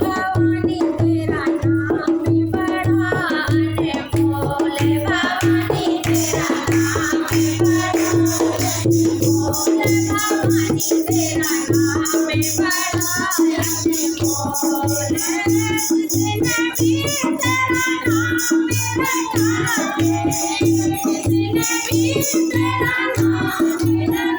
भवानी तेरा नाम भी बड़ा अनमोल भवानी तेरा नाम भी बड़ा अनमोल भवानी तेरा नाम भी बड़ा अनमोल जिंदगी तेरा नाम भी बड़ा जिंदगी तेरा नाम भी बड़ा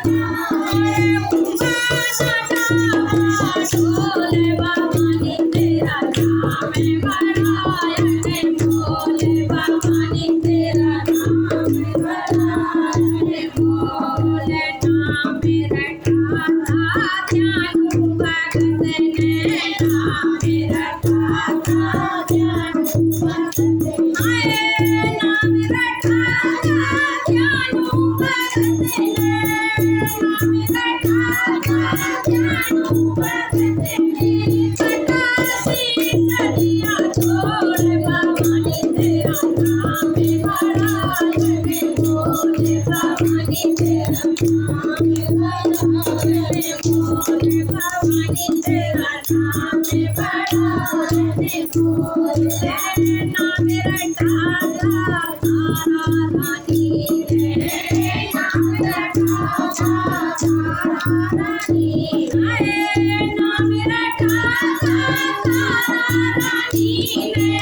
भवानी तेरा नाम है बड़ा अनमोल भवानी तेरा नाम है बड़ा अनमोल नाम मेरा दाता ज्ञान भगत ने नाम मेरा दाता ज्ञान भगत आए नाम मेरा दाता ज्ञान भगत ने नाम मेरा दाता ज्ञान भगत भवानी तेरा नाम है बड़ा अनमोल भवानी तेरा नाम है बड़ा अनमोल भवानी तेरा नाम है बड़ा अनमोल नाम मेरा दाता तारा रानी है नाम मेरा दाता तारा रानी है नाम मेरा दाता तारा रानी है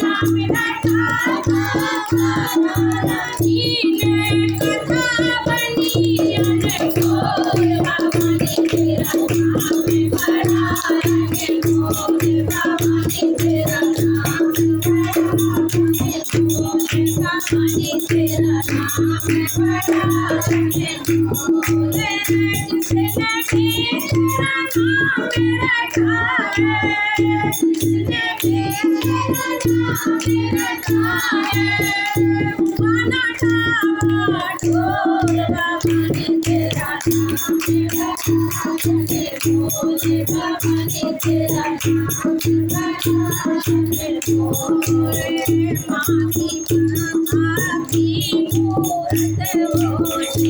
नाम मेरा दाता तारा रानी है कथा बनी अनमोल भवानी तेरा नाम है बड़ा अनमोल भवानी तेरा नाम है बड़ा अनमोल भवानी तेरा नाम है बड़ा अनमोल जिसने तेरा नाम रखा है जिसने तेरा नाम रखा है गाना गावा ढोल भवानी तेरा नाम है बड़ा अनमोल भवानी तेरा नाम है बड़ा अनमोल माती की मूरत होती ममता की मूरत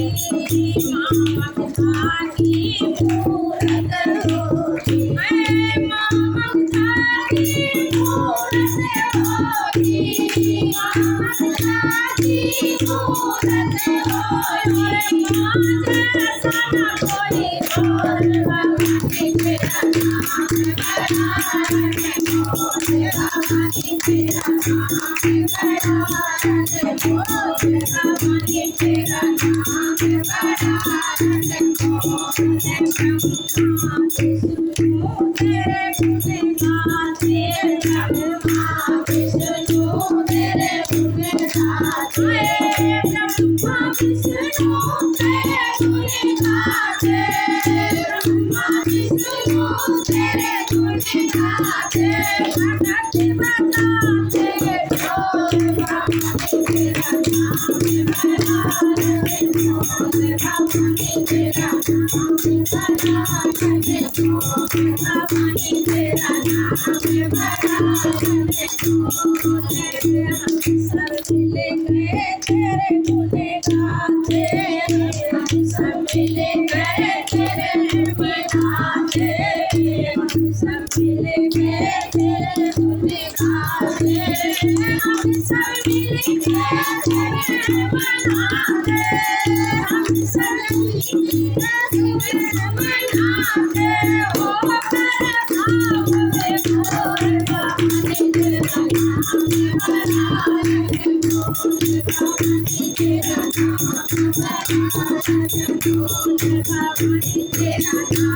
होती ममता की मूरत होती ममता की मूरत होती जैसा न कोई और भवानी तेरा नाम है बड़ा अनमोल भवानी तेरा नाम है बड़ा अनमोल भवानी तेरा नाम है बड़ा अनमोल तेरे गुण गाते ब्रह्मा विष्णु तेरे गुण गाते ब्रह्मा विष्णु तेरे गुण गाते ब्रह्मा विष्णु तेरे गुण गाते भगत बताते ढोल भवानी तेरा नाम है बड़ा अनमोल भवानी तेरा नाम है बड़ा अनमोल भवानी तेरा नाम है बड़ा अनमोल सब मिलके तेरे गुण गाते सब मिलके तेरे बनाते सब मिलके तेरे गुण गाते हम सब मिलके तेरे बनाते हम सब मिलके तेरे बनाते ओ तेरे भाव में भोर भवानी तेरा नाम है बड़ा अनमोल भवानी तेरा नाम है बड़ा अनमोल भवानी तेरा नाम